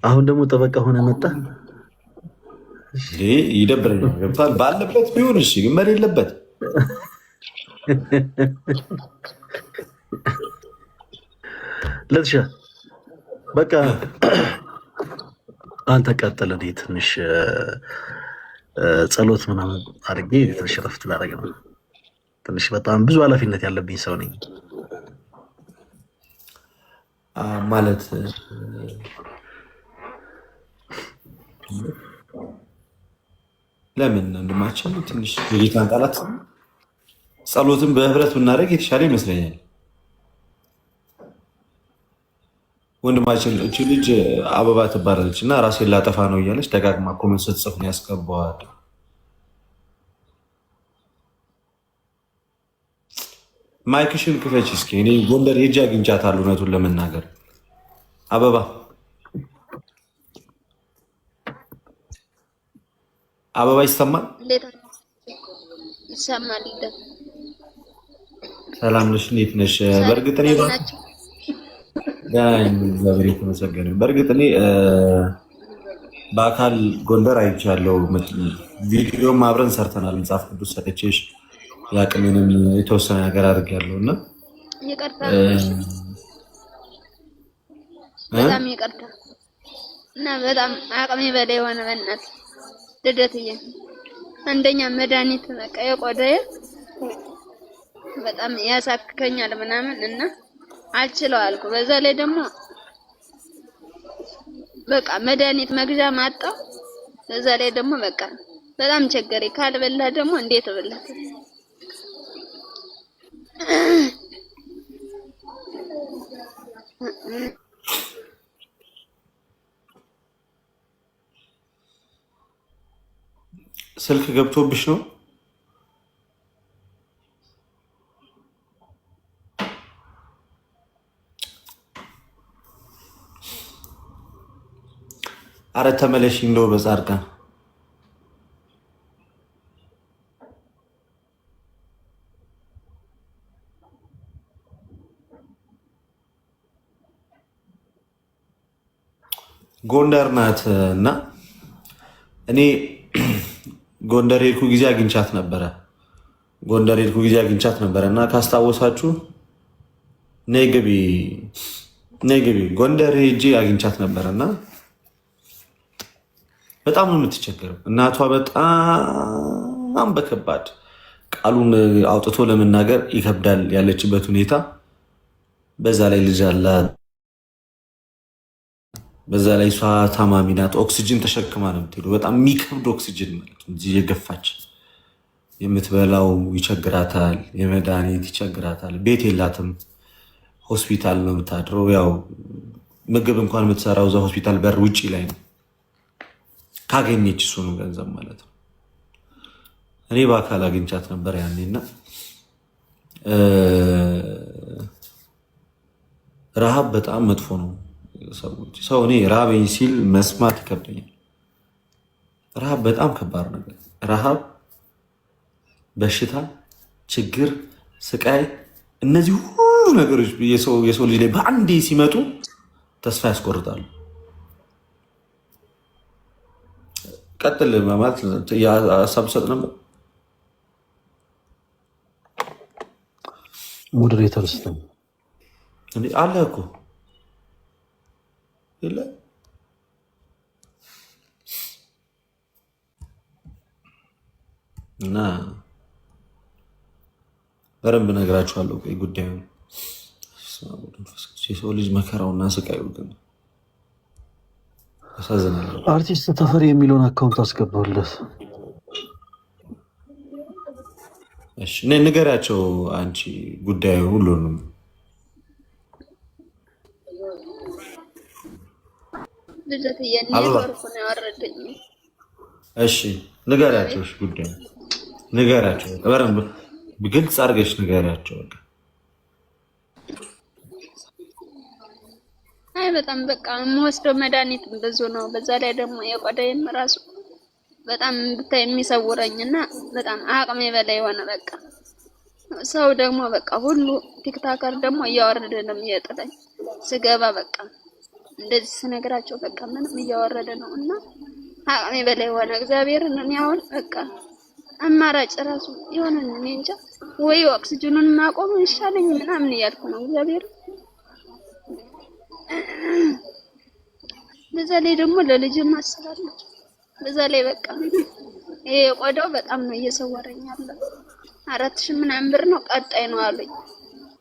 አሁን ደግሞ ጠበቃ ሆነ መጣ። ይደብረኛል። ገብቷል። ባለበት ቢሆን እሺ፣ ግን በሌለበት ለትሻ በቃ አንተ ቀጥል። እኔ ትንሽ ጸሎት ምናምን አድርጌ ትንሽ ረፍት ላደርግ ነው። ትንሽ በጣም ብዙ ኃላፊነት ያለብኝ ሰው ነኝ ማለት ለምን ወንድማችን ትንሽ የጌታን ቃላት ጸሎትን በህብረት ብናደርግ የተሻለ ይመስለኛል። ወንድማችን እቺ ልጅ አበባ ትባላለች እና ራሴን ላጠፋ ነው እያለች ደጋግማ ኮመንት ስትጽፍ ነው ያስገባዋል። ማይክሽን ክፈች እስኪ። እኔ ጎንደር ሄጄ አግኝቻታለሁ። እውነቱን ለመናገር አበባ አበባ ይሰማል? ይሰማል። ሰላም ነሽ? እንዴት ነሽ? በእርግጥ እኔ እግዚአብሔር የተመሰገነ። በእርግጥ እኔ በአካል ጎንደር አይቻለሁ። ቪዲዮም አብረን ሰርተናል። መጽሐፍ ቅዱስ ሰጥቼሽ የአቅሜንም የተወሰነ ነገር አድርጌያለሁ እና በጣም ይቅርታ እና በጣም አቅሜ በላይ የሆነ በእናት ልደትዬ፣ አንደኛ መድኃኒት በቃ የቆዳዬ በጣም ያሳክከኛል ምናምን እና አልችለው አልኩ። በዛ ላይ ደግሞ በቃ መድኃኒት መግዣ ማጣው። በዛ ላይ ደግሞ በቃ በጣም ቸገሬ። ካልበላ ደግሞ እንዴት ብላት ስልክ ገብቶብሽ ነው? አረ ተመለሽ እንደው በጻድቃን ጎንደር ናት እና እኔ ጎንደር ሄድኩ ጊዜ አግኝቻት ነበረ። እና ካስታወሳችሁ ነይ ግቢ ጎንደር ሄጄ አግኝቻት ነበረ እና በጣም ነው የምትቸገረው። እናቷ በጣም በከባድ ቃሉን አውጥቶ ለመናገር ይከብዳል ያለችበት ሁኔታ። በዛ ላይ ልጅ አላት። በዛ ላይ እሷ ታማሚ ናት። ኦክሲጅን ተሸክማ ነው የምትሄደው። በጣም የሚከብድ ኦክሲጅን ማለት እንጂ የገፋች የምትበላው ይቸግራታል፣ የመድኃኒት ይቸግራታል። ቤት የላትም፣ ሆስፒታል ነው የምታድረው። ያው ምግብ እንኳን የምትሰራው እዛ ሆስፒታል በር ውጭ ላይ ነው፣ ካገኘች እሱ ነው ገንዘብ ማለት ነው። እኔ በአካል አግኝቻት ነበር ያኔና ረሃብ በጣም መጥፎ ነው። ሰው እኔ ራበኝ ሲል መስማት ይከብደኛል። ረሃብ በጣም ከባድ ነገር። ረሃብ፣ በሽታ፣ ችግር፣ ስቃይ፣ እነዚህ ሁሉ ነገሮች የሰው ልጅ ላይ በአንዴ ሲመጡ ተስፋ ያስቆርጣሉ። ቀጥል ማለት ሀሳብ ሰጥ ነበር። ሞዴሬተር ስ አለ እኮ የለ እና በደንብ እነግራችኋለሁ ጉዳዩን። የሰው ልጅ መከራውና ስቃዩ ግን ያሳዝናል። አርቲስት ተፈሪ የሚለውን አካውንት አስገባለት። እሺ ንገሪያቸው አንቺ ጉዳዩ ሁሉንም። እሺ ንገሪያቸው፣ ጉዳዩ ንገሪያቸው፣ በደንብ ግልጽ አድርገሽ ንገሪያቸው። አይ በጣም በቃ የምወስደው መድኃኒት ብዙ ነው። በዛ ላይ ደግሞ የቆዳዬም ራሱ በጣም ብታይ የሚሰውረኝና በጣም አቅሜ በላይ የሆነ በቃ ሰው ደግሞ በቃ ሁሉ ቲክታከር ደግሞ እያወረደ ነው የሚያጠላኝ። ስገባ በቃ እንደዚህ ስነግራቸው በቃ ምንም እያወረደ ነው እና አቅሜ በላይ ሆነ። እግዚአብሔርን እኔ አሁን በቃ አማራጭ ራሱ የሆነ እኔ እንጃ ወይ ኦክሲጅኑን ማቆም ይሻለኝ ምናምን እያልኩ ነው። እግዚአብሔር በዛ ላይ ደግሞ ለልጅ ማስላለሁ። በዛ ላይ በቃ ይሄ ቆዳው በጣም ነው እየሰወረኝ ያለው። 4000 ምናምን ብር ነው ቀጣይ ነው አሉኝ።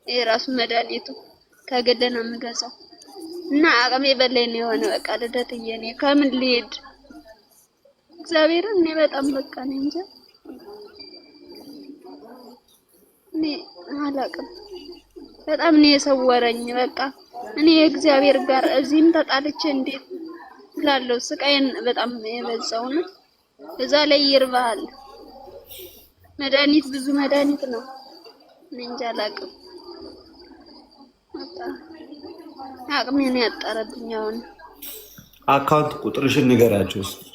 ይሄ ራሱ መድኃኒቱ ከገደና የምገዛው እና አቅሜ በላይ ነው የሆነ በቃ ልደትዬ እኔ ከምን ልሄድ እግዚአብሔርን እኔ በጣም በቃ ነኝ እንጂ እኔ አላቅም በጣም ነው የሰወረኝ። በቃ እኔ እግዚአብሔር ጋር እዚህም ተጣልቼ እንዴት ላለው ስቃይን በጣም የበዛው ነው። እዛ ላይ ይርባል መድኃኒት ብዙ መድኃኒት ነው። እኔ እንጃ አላቅም በቃ አቅሜን ያጠረብኝ። አሁን አካውንት ቁጥርሽን ንገሪያቸው እስኪ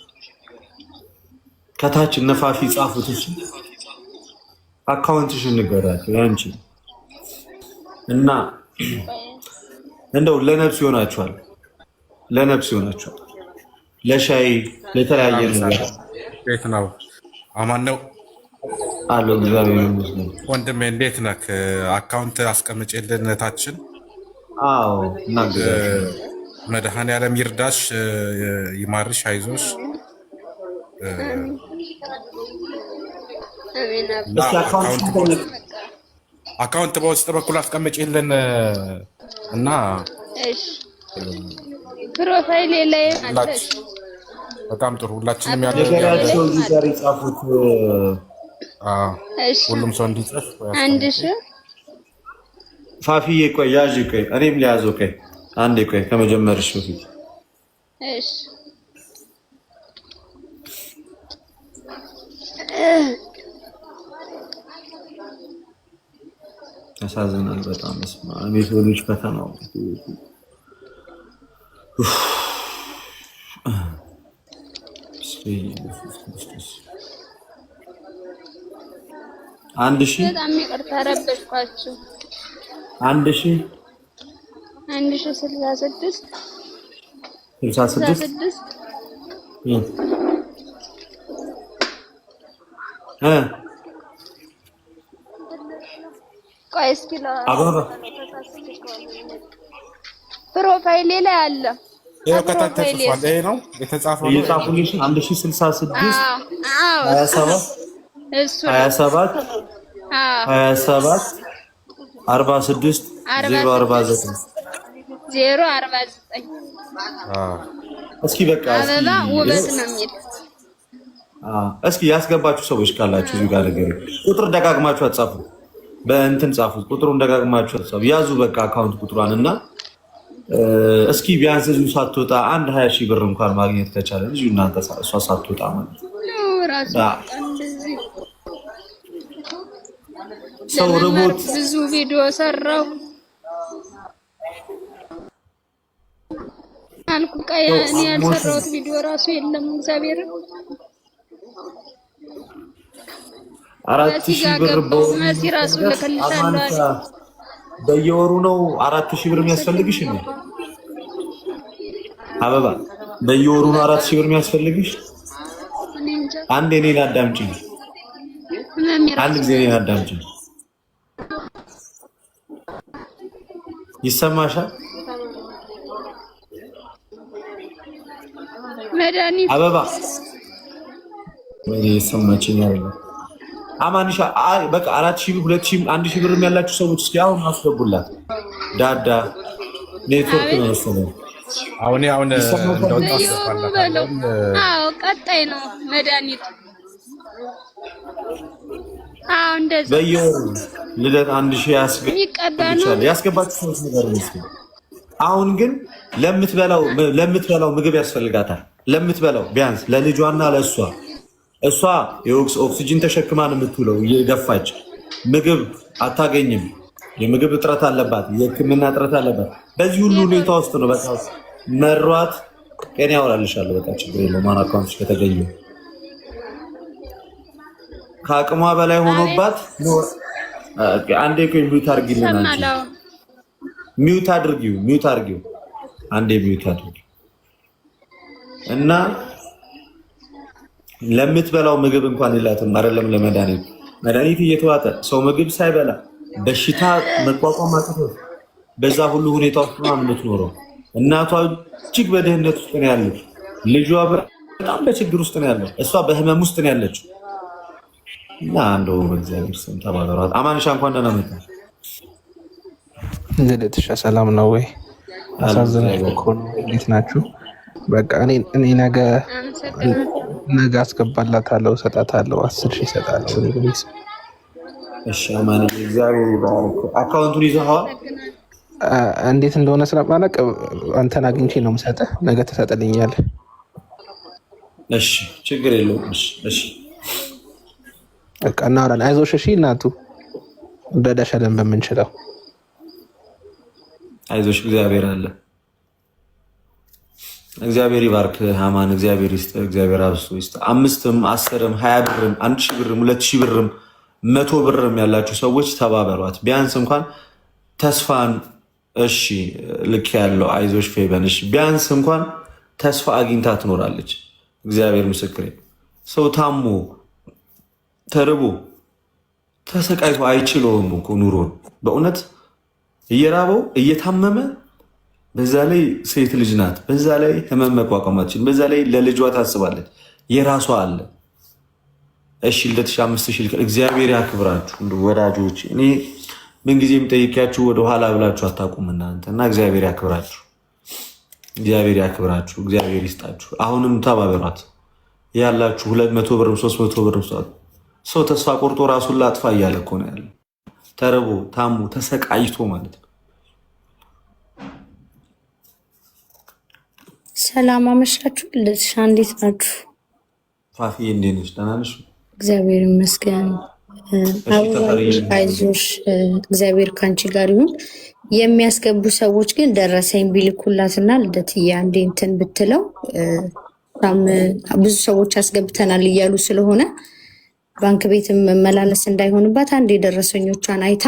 ከታች ነፋፊ ጻፉት። እሺ አካውንትሽን ንገሪያቸው ያንቺ እና እንደው ለነፍስ ይሆናችኋል፣ ለነፍስ ይሆናችኋል፣ ለሻይ ለተለያየ ነገር። ቤት ነው አማን ነው አለው። እግዚአብሔር ይመስገን። ወንድሜ እንዴት ነህ? አካውንት አስቀምጬልን እህታችን። አዎ እና መድኃኔዓለም ይርዳሽ፣ ይማርሽ፣ አይዞሽ። አካውንት በውስጥ በኩል አስቀምጬልን እና እሺ ፕሮፋይል ላይ አለሽ። በጣም ጥሩ። ሁላችንም ያለው እዚህ ጋር ይጻፉት። እሺ ሁሉም ሰው እንዲጽፍ። አንድ ሺህ ፋፊዬ ቆይ ያዥ፣ ቆይ እኔም ሊያዘው፣ ቆይ አንዴ ቆይ ከመጀመርሽ በፊት እሺ ያሳዝናል በጣም። እኔ ሰው ልጅ ፈተናው አንድ ሺህ በጣም ይቅርታ ረበሽኳችሁ። 1066 ቆይ እስኪ ፕሮፋይል ላይ አለ። ይሄ ከታች ተጽፏል። ይሄ ነው የተጻፈው። የጻፉልሽ 1066 27 እሱ 27 27 46 049 እስኪ በቃ አበባ ውበት ነው የሚል እስኪ ያስገባችሁ ሰዎች ካላችሁ እዚህ ጋር ነገር ቁጥር ደጋግማችሁ አጻፉ። በእንትን ጻፉት፣ ቁጥሩን ደጋግማችሁ አጻፉ። ያዙ በቃ አካውንት ቁጥሯን እና እስኪ ቢያንስ እዚሁ ሳትወጣ 20,000 ብር እንኳን ማግኘት ከቻለ እዚሁ እናንተ እሷ ሳትወጣ ማለት ነው። ሰው ሮቦት ብዙ ቪዲዮ ሰራው አልኩ። ቀያ እኔ ያልሰራሁት ቪዲዮ ራሱ የለም። እግዚአብሔር 4,000 ብር መሲ ራሱ ልክልሻለሁ። በየወሩ ነው 4,000 ብር የሚያስፈልግሽ ነው አበባ? በየወሩ ነው 4,000 ብር የሚያስፈልግሽ? አንዴ እኔን አዳምጪኝ፣ አንድ ጊዜ እኔን አዳምጪኝ። ይሰማሻል መድኃኒት አበባ? ወይ ይሰማችኝ አይደል? አማንሻ በቃ 4,000 ብር 2,000 1,000 ብር ያላችሁ ሰዎች እስኪ አሁን አስገቡላት። ዳዳ ኔትወርክ ነው መሰለኝ። አሁን እንደወጣ አስገባላታለሁ። አዎ ቀጣይ ነው መድኃኒቱ። አዎ እንደዚህ በየወሩ ልደት 1,000 ያስገባችሁ ሰዎች ነገር ነው። አሁን ግን ለምትበላው ምግብ ያስፈልጋታል። ለምትበላው ቢያንስ ለልጇና ለእሷ እሷ የኦክሲጅን ተሸክማን የምትውለው እየገፋች ምግብ አታገኝም። የምግብ እጥረት አለባት፣ የሕክምና እጥረት አለባት። በዚህ ሁሉ ሁኔታ ውስጥ ነው በቃ መሯት። ቀን ያወራልሻለሁ። በቃ ችግር የለውም። ማን አካውንትሽ ከተገኘ ከአቅሟ በላይ ሆኖባት አንዴ ሚውት አድርጊልን። አንቺ ሚውት አድርጊው። አንዴ ሚዩት አድርግ እና ለምትበላው ምግብ እንኳን የላትም አይደለም ለመድኃኒት መድኃኒት እየተዋጠ ሰው ምግብ ሳይበላ በሽታ መቋቋም አቅቶት በዛ ሁሉ ሁኔታ ውስጥ ነው የምትኖረው። እናቷ እጅግ በድህነት ውስጥ ነው ያለች፣ ልጇ በጣም በችግር ውስጥ ነው ያለው፣ እሷ በህመም ውስጥ ነው ያለችው። እና እንደው በእግዚአብሔር ስም ተባበሯት። አማንሻ እንኳን ደህና መጣሽ። ልደትሻ ሰላም ነው ወይ? አሳዘነኝ እኮ ነው። እንዴት ናችሁ? በቃ እኔ ነገ አስገባላታለሁ፣ እሰጣታለሁ፣ 10,000 እሰጣለሁ። እሺ አማን እግዚአብሔር ይባርክ። አካውንቱን ይዘኸዋል? እንዴት እንደሆነ ስለማላውቅ አንተን አግኝቼ ነው የምሰጥህ። ነገ ትሰጥልኛለህ። እሺ ችግር የለውም። እሺ በቃ እናወራለን። አይዞሽ እሺ። እናቱ እንረዳሻለን በምንችለው። አይዞሽ፣ እግዚአብሔር አለ። እግዚአብሔር ይባርክ አማን። እግዚአብሔር ይስጥ። እግዚአብሔር አብስቶ ይስጥ። 5ም 10ም 20 ብርም 1,000 ብርም 2,000 ብርም 100 ብርም ያላችሁ ሰዎች ተባበሯት። ቢያንስ እንኳን ተስፋን እሺ ልክ ያለው አይዞሽ ፌበንሽ ቢያንስ እንኳን ተስፋ አግኝታ ትኖራለች። እግዚአብሔር ምስክሬ። ሰው ታሞ ተርቦ ተሰቃይቶ አይችለውም እኮ ኑሮን በእውነት እየራበው እየታመመ፣ በዛ ላይ ሴት ልጅ ናት፣ በዛ ላይ ህመም መቋቋማችን፣ በዛ ላይ ለልጇ ታስባለች፣ የራሷ አለ። እሺ ልደትሽ 5,000 እግዚአብሔር ያክብራችሁ ወዳጆች። እኔ ምንጊዜም ጠይቂያችሁ ወደኋላ ብላችሁ አታውቁም እናንተ እና እግዚአብሔር ያክብራችሁ፣ እግዚአብሔር ያክብራችሁ፣ እግዚአብሔር ይስጣችሁ። አሁንም ተባበሯት ያላችሁ 200 ብርም 300 ብርም ሰው ተስፋ ቆርጦ ራሱን ላጥፋ እያለ እኮ ነው ያለ፣ ተርቦ ታሞ ተሰቃይቶ ማለት ነው። ሰላም አመሻችሁ። ልደትሻ እንዴት ናችሁ? ፋፊ እንዴት ነሽ? ደህና ነሽ? እግዚአብሔር ይመስገን። አይዞሽ፣ እግዚአብሔር ካንቺ ጋር ይሁን። የሚያስገቡ ሰዎች ግን ደረሰኝ ቢልኩላትና ልደትዬ አንዴ እንትን ብትለው ብዙ ሰዎች አስገብተናል እያሉ ስለሆነ ባንክ ቤት መመላለስ እንዳይሆንባት አንዴ ደረሰኞቿን አይታ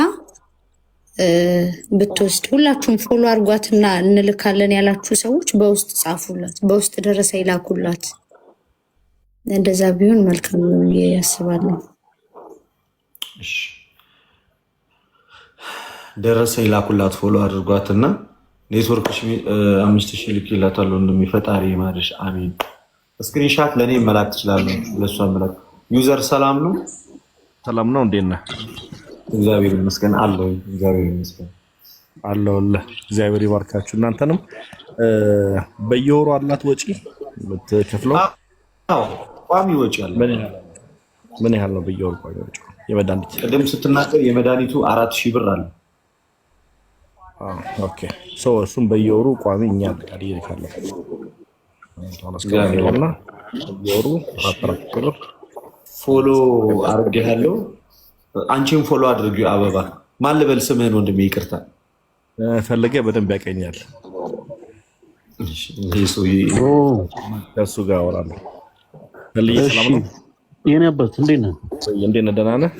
ብትወስድ። ሁላችሁም ፎሎ አርጓትና እንልካለን ያላችሁ ሰዎች በውስጥ ጻፉላት፣ በውስጥ ደረሰ ይላኩላት። እንደዛ ቢሆን መልካም ነው ያስባለሁ። ደረሰ ይላኩላት፣ ፎሎ አድርጓትና ኔትወርክሽ 5,000 ልክላታለሁ። እንደሚፈጣሪ ማለሽ አሜን። ስክሪንሻት ለእኔ መላክ ትችላለህ፣ ለእሷ መላክ። ዩዘር ሰላም ነው? ሰላም ነው። እንዴት ነህ? እግዚአብሔር ይመስገን አለው። እግዚአብሔር ይመስገን አለሁልህ። እግዚአብሔር ይባርካችሁ እናንተንም። በየወሩ አላት ወጪ የምትከፍለው? አዎ ቋሚ ወጪ አለ። ምን ያህል ነው በየወሩ ቋሚ ወጪ? የመድኃኒት ቅድም ስትናገር የመድኃኒቱ 4,000 ብር አለ። ኦኬ ሶ እሱም በየወሩ ቋሚ እኛ አለ ይልካለሁ። ታላስከራውና በየወሩ 4,000 ብር ፎሎ አድርጌሃለሁ። አንቺም ፎሎ አድርጊው። አበባ ማን ልበል ስምህን ወንድሜ? ይቅርታ ፈለገ በደንብ ያቀኛል። ከእሱ ጋር አወራለሁ። ሰላም ነው የኔ አባት? እንዴት ነህ? እንዴት ነህ? ደህና ነህ?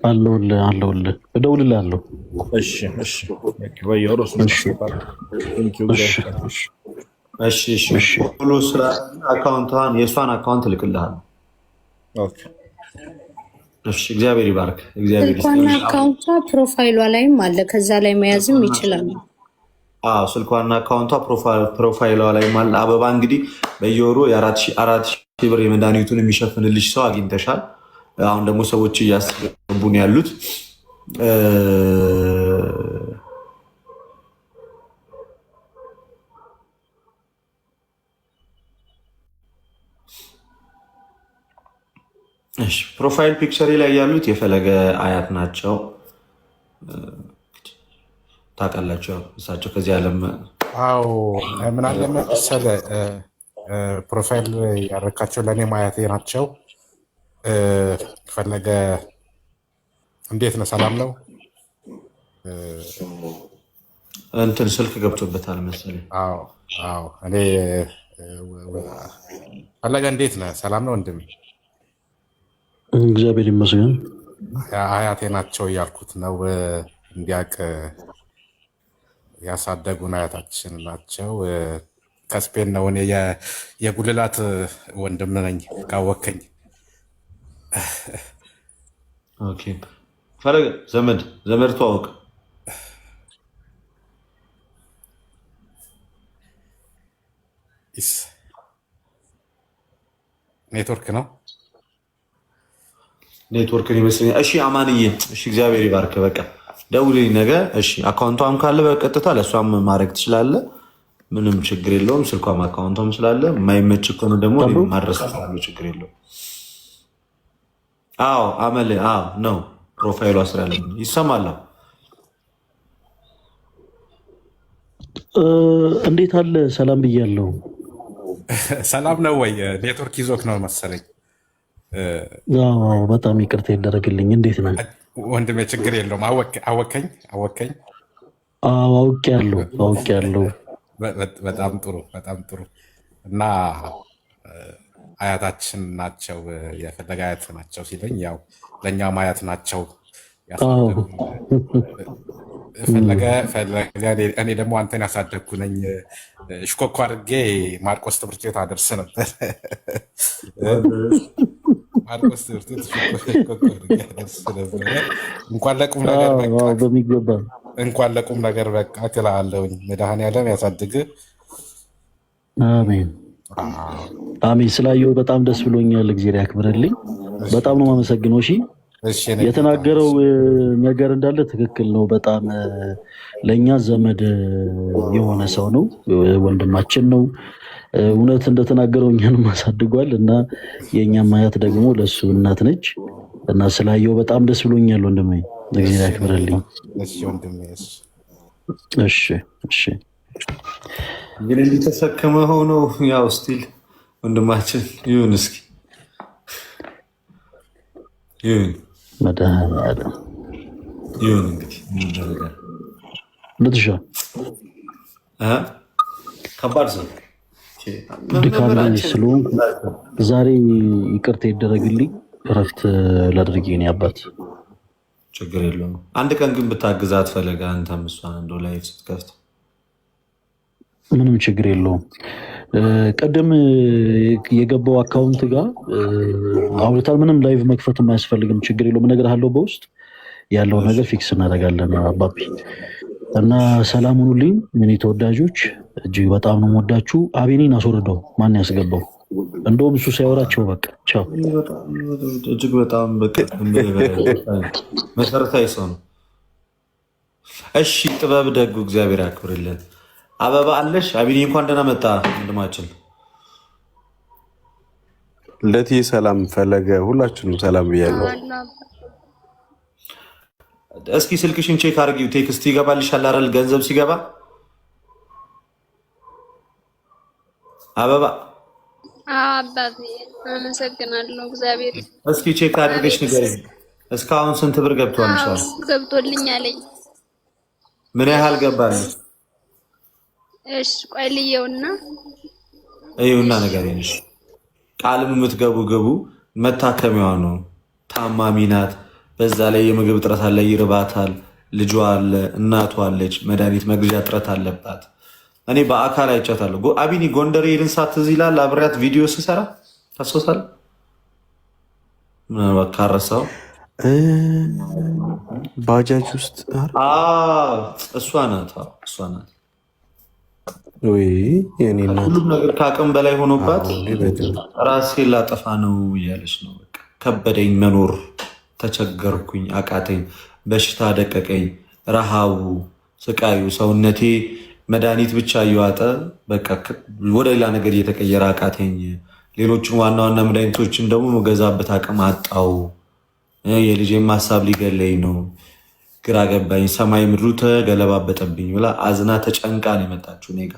አለሁልህ። እደውልልሃለሁ። እሺ በየወሩ ፎሎ ስራ አካውንቷን የእሷን አካውንት እልክልሃለሁ። ኦኬ እሺ እግዚአብሔር ይባርክ። ስልኳና አካውንቷ ፕሮፋይሏ ላይም አለ፣ ከዛ ላይ መያዝም ይችላሉ። ስልኳና አካውንቷ ፕሮፋይሏ ላይም አለ። አበባ እንግዲህ በየወሩ የ4,000 ብር የመድኃኒቱን የሚሸፍንልሽ ሰው አግኝተሻል። አሁን ደግሞ ሰዎች እያስገቡ ነው ያሉት። እሺ ፕሮፋይል ፒክቸሪ ላይ ያሉት የፈለገ አያት ናቸው። ታውቃላችሁ እሳቸው ከዚህ ዓለም። አዎ ምን አለ መሰለህ ፕሮፋይል ያደረካቸው ለእኔ አያቴ ናቸው። ፈለገ እንዴት ነው? ሰላም ነው? እንትን ስልክ ገብቶበታል መሰለኝ። አዎ እኔ ፈለገ እንዴት ነህ? ሰላም ነው ወንድሜ? እግዚአብሔር ይመስገን። አያቴ ናቸው እያልኩት ነው እንዲያውቅ ያሳደጉን አያታችን ናቸው። ከስፔን ነው። እኔ የጉልላት ወንድም ነኝ ካወከኝ። ኦኬ ፈለገ ዘመድ ተዋወቅ። ኔትወርክ ነው ኔትወርክን ይመስለኛል። እሺ አማንዬ፣ እሺ እግዚአብሔር ይባርክ። በቃ ደውልኝ ነገ። እሺ አካውንቷም ካለ በቀጥታ ለእሷም ማድረግ ትችላለህ። ምንም ችግር የለውም። ስልኳም አካውንቷም ስላለ የማይመች ከሆነ ደግሞ ማድረስ ስላለ ችግር የለውም። አዎ አመል ነው ፕሮፋይሏ ስላለ ይሰማል። እንዴት አለ? ሰላም ብያለሁ። ሰላም ነው ወይ? ኔትወርክ ይዞክ ነው መሰለኝ። በጣም ይቅርታ ይደረግልኝ። እንዴት ነው ወንድሜ? ችግር የለውም። አወከኝ አውቄያለሁ። በጣም ጥሩ እና አያታችን ናቸው፣ የፈለገ አያት ናቸው ሲለኝ ያው ለእኛም አያት ናቸው። ፈለገ እኔ ደግሞ አንተን ያሳደግኩ ነኝ። ሽኮኮ አድርጌ ማርቆስ ትምህርት ቤት አደርስ ነበር። ማርቆስ ትምህርት ቤት ሽኮኮ አድርጌ አደርስ ነበረ። እንኳን ለቁም ነገር በቃ ትላለሁኝ። መድኃኔዓለም ያሳድግህ። አሜን። ስላየው በጣም ደስ ብሎኛል። እግዚአብሔር ያክብርልኝ። በጣም ነው የማመሰግነው። እሺ የተናገረው ነገር እንዳለ ትክክል ነው። በጣም ለእኛ ዘመድ የሆነ ሰው ነው፣ ወንድማችን ነው። እውነት እንደተናገረው እኛንም አሳድጓል እና የእኛም አያት ደግሞ ለእሱ እናት ነች እና ስላየው በጣም ደስ ብሎኛል ወንድሜ። እግዚአብሔር ያክብርልኝ። እሺ እንግዲህ እንዲተሰከመ ሆኖ ያው ስቲል ወንድማችን ይሁን። እስኪ ይሁን መድኃኒዓለም ይሁን። እንግዲህ ልትሻ ከባድ ሰው ድካም ስለሆንኩ ዛሬ ይቅርታ ይደረግልኝ። እረፍት ላድርግ የኔ አባት። ችግር የለውም። አንድ ቀን ግን ብታግዛት ፈለገ አንተም እሷን እንደው ላይፍ ስትከፍት ምንም ችግር የለውም። ቀደም የገባው አካውንት ጋር አውርታል። ምንም ላይቭ መክፈት አያስፈልግም። ችግር የለውም። እነግርሃለሁ። በውስጥ ያለው ነገር ፊክስ እናደርጋለን አባቢ እና ሰላም ሁኑልኝ የኔ ተወዳጆች። እጅግ በጣም ነው የምወዳችሁ። አቤኔን አስወርደው። ማን ያስገባው? እንደውም እሱ ሳይወራቸው በቃ ቻው። እጅግ በጣም መሰረታዊ ሰው ነው። እሺ ጥበብ ደጉ እግዚአብሔር ያክብርልን። አበባ አለሽ አቢኒ፣ እንኳን ደህና መጣ ወንድማችን። ለቲ ሰላም ፈለገ፣ ሁላችንም ሰላም ብያለሁ። እስኪ ስልክሽን ቼክ አድርጊው። ቴክስት ይገባልሻል አይደል? ገንዘብ ሲገባ አበባ አባቴ አመሰግናለሁ። እግዚአብሔር እስኪ ቼክ አድርገሽ ንገሪኝ። እስካሁን ስንት ብር ገብቷልሻል? ገብቶልኛል። ምን ያህል ገባል? እሺ ቆይ ልየውና ነገር ነሽ። ቃልም የምትገቡ ግቡ። መታከሚያዋ ነው። ታማሚ ናት። በዛ ላይ የምግብ እጥረት አለ፣ ይርባታል። ልጇ አለ፣ እናቷ አለች። መድኃኒት መግዣ እጥረት አለባት። እኔ በአካል አይቻታለሁ። አቢኒ ጎንደር ሄድን ትዝ ይላል። አብሬያት ቪዲዮ ስሰራ ታስታውሳለህ? ምናልባት ካረሳው ባጃጅ ውስጥ እሷ ናት። ሁሉም ነገር ከአቅም በላይ ሆኖባት ራሴን ላጠፋ ነው እያለች ነው። ከበደኝ፣ መኖር ተቸገርኩኝ፣ አቃተኝ፣ በሽታ ደቀቀኝ፣ ረሃቡ፣ ስቃዩ፣ ሰውነቴ መድኃኒት ብቻ እየዋጠ በቃ ወደ ሌላ ነገር እየተቀየረ አቃተኝ። ሌሎችን ዋና ዋና መድኃኒቶችን ደግሞ መገዛበት አቅም አጣው። የልጄም ሀሳብ ሊገለኝ ነው። ግራ ገባኝ፣ ሰማይ ምድሩ ተገለባበጠብኝ ብላ አዝና ተጨንቃ ነው የመጣችው እኔ ጋ።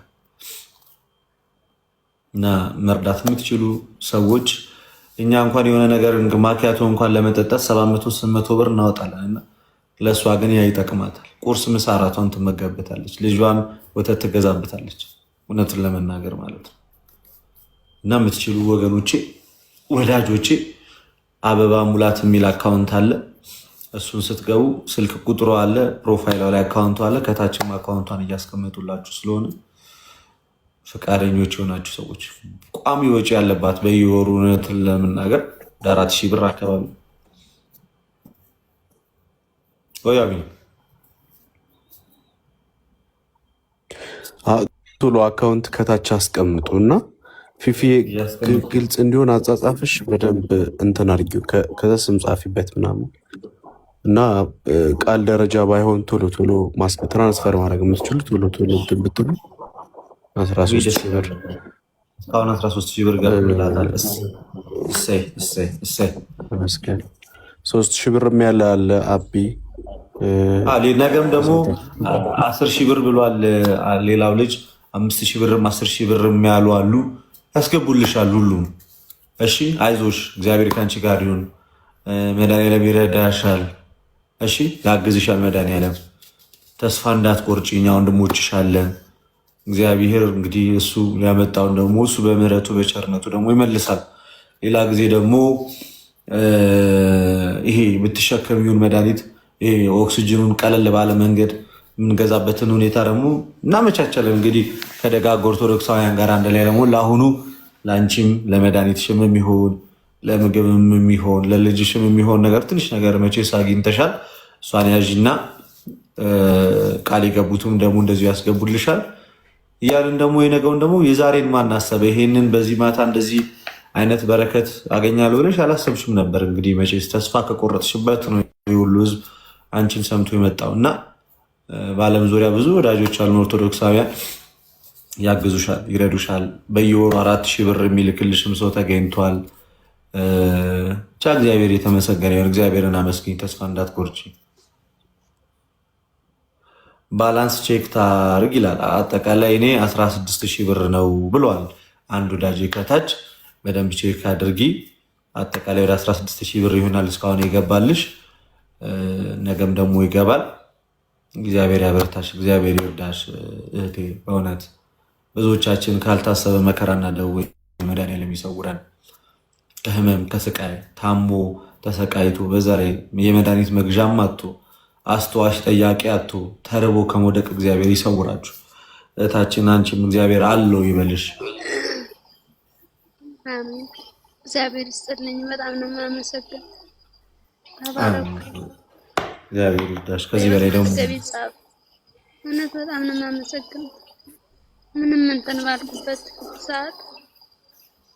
እና መርዳት የምትችሉ ሰዎች እኛ እንኳን የሆነ ነገር ማኪያቶ እንኳን ለመጠጣት 700-800 ብር እናወጣለን እና ለእሷ ግን ያ ይጠቅማታል። ቁርስ፣ ምሳ፣ እራቷን ትመገብበታለች። ልጇን ወተት ትገዛበታለች። እውነትን ለመናገር ማለት ነው። እና የምትችሉ ወገኖቼ፣ ወዳጆቼ አበባ ሙላት የሚል አካውንት አለ። እሱን ስትገቡ ስልክ ቁጥሩ አለ፣ ፕሮፋይሏ ላይ አካውንቱ አለ። ከታችም አካውንቷን እያስቀመጡላችሁ ስለሆነ ፈቃደኞች የሆናችሁ ሰዎች ቋሚ ወጪ ያለባት በየወሩ እውነትን ለመናገር ወደ 4000 ብር አካባቢ ወያቢ ቶሎ አካውንት ከታች አስቀምጡ እና ፊፊ ግልጽ እንዲሆን አጻጻፍሽ በደንብ እንትን አድርጊው። ከዛ ስም ጻፊበት ምናምን እና ቃል ደረጃ ባይሆን ቶሎ ቶሎ ትራንስፈር ማድረግ የምትችሉ ቶሎ ቶሎ ብትሉ 13 ሺህ ብር እስካሁን 13 ሺህ ብር ገብቶላታል። እሰይ እሰይ እሰይ። 3 ሺህ ብር ያለ አለ አቢ ነገም ደግሞ 10 ሺህ ብር ብሏል ሌላው ልጅ። 5 ሺህ ብርም 10 ሺህ ብር ያሉ አሉ። ያስገቡልሻል ሁሉም። እሺ አይዞሽ፣ እግዚአብሔር ከአንቺ ጋር ይሁን። መድኃኒዓለም ይረዳሻል። እሺ ያግዝሻል መድኃኒዓለም። ተስፋ እንዳትቆርጪ፣ እኛ ወንድሞችሽ አለን። እግዚአብሔር እንግዲህ እሱ ያመጣውን ደግሞ እሱ በምህረቱ በቸርነቱ ደግሞ ይመልሳል። ሌላ ጊዜ ደግሞ ይሄ የምትሸከሚውን መድኃኒት ይሄ ኦክሲጅኑን ቀለል ባለ መንገድ የምንገዛበትን ሁኔታ ደግሞ እናመቻቻለን። እንግዲህ ከደጋግ ኦርቶዶክሳውያን ጋር አንድ ላይ ደግሞ ለአሁኑ ለአንቺም ለመድኃኒትሽም የሚሆን ለምግብም የሚሆን ለልጅሽም የሚሆን ነገር ትንሽ ነገር መቼስ አግኝተሻል። እሷን ያዥና ቃል የገቡትም ደግሞ እንደዚሁ ያስገቡልሻል እያልን ደግሞ የነገውን ደግሞ የዛሬን ማናሰበ ይሄንን በዚህ ማታ እንደዚህ አይነት በረከት አገኛለሁ ብለሽ አላሰብሽም ነበር። እንግዲህ መቼስ ተስፋ ከቆረጥሽበት ነው የሁሉ ህዝብ አንቺን ሰምቶ የመጣው እና በዓለም ዙሪያ ብዙ ወዳጆች አሉን ኦርቶዶክሳውያን ያግዙሻል፣ ይረዱሻል። በየወሩ 4000 ብር የሚልክልሽም ሰው ተገኝቷል። ብቻ እግዚአብሔር የተመሰገነ ይሁን። እግዚአብሔርን አመስግኝ፣ ተስፋ እንዳትቆርጪ። ባላንስ ቼክ ታርግ ይላል። አጠቃላይ እኔ 16000 ብር ነው ብሏል አንድ ወዳጅ ከታች። በደንብ ቼክ አድርጊ። አጠቃላይ ወደ 16000 ብር ይሆናል እስካሁን ይገባልሽ። ነገም ደግሞ ይገባል። እግዚአብሔር ያበርታሽ፣ እግዚአብሔር ይርዳሽ እህቴ። በእውነት ብዙዎቻችን ካልታሰበ መከራና ደዌ መድኃኒዓለም ይሰውረን። ከህመም ከስቃይ ታሞ ተሰቃይቶ በዛ ላይ የመድኃኒት መግዣም አቶ አስተዋሽ ጠያቂ አቶ ተርቦ ከመውደቅ እግዚአብሔር ይሰውራችሁ። እህታችን አንቺም እግዚአብሔር አለው ይበልሽ። እግዚአብሔር ይስጥልኝ። በጣም ነው የማመሰግን። ተባረኩ። እግዚአብሔር ይርዳሽ። ከዚህ በላይ ደግሞ እውነት በጣም ነው የማመሰግን። ምንም እንትን ባልኩበት ሰዓት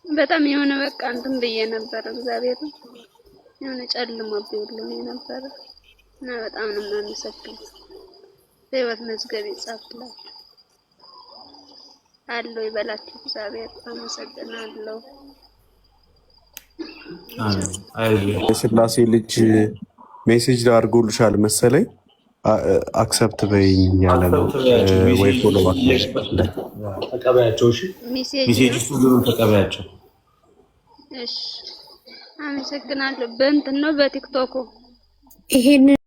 በጣም የሆነ በቃ እንትን ብዬ ነበር። እግዚአብሔር የሆነ ጨልሞብኝ ሁሉ ነበር እና በጣም ነው የማመሰግን። በህይወት መዝገብ ይጻፍላችሁ አለው ይበላችሁ። እግዚአብሔር አመሰግናለሁ። የስላሴ ልጅ ሜሴጅ አድርጎልሻል መሰለኝ። አክሰፕት በይኝ ያለ ነው ወይ ፎሎ ተቀበያቸው። እሺ ሜሴጅ ሁሉንም ተቀበያቸው። እሺ አመሰግናለሁ። በእንትን ነው በቲክቶክ ይሄንን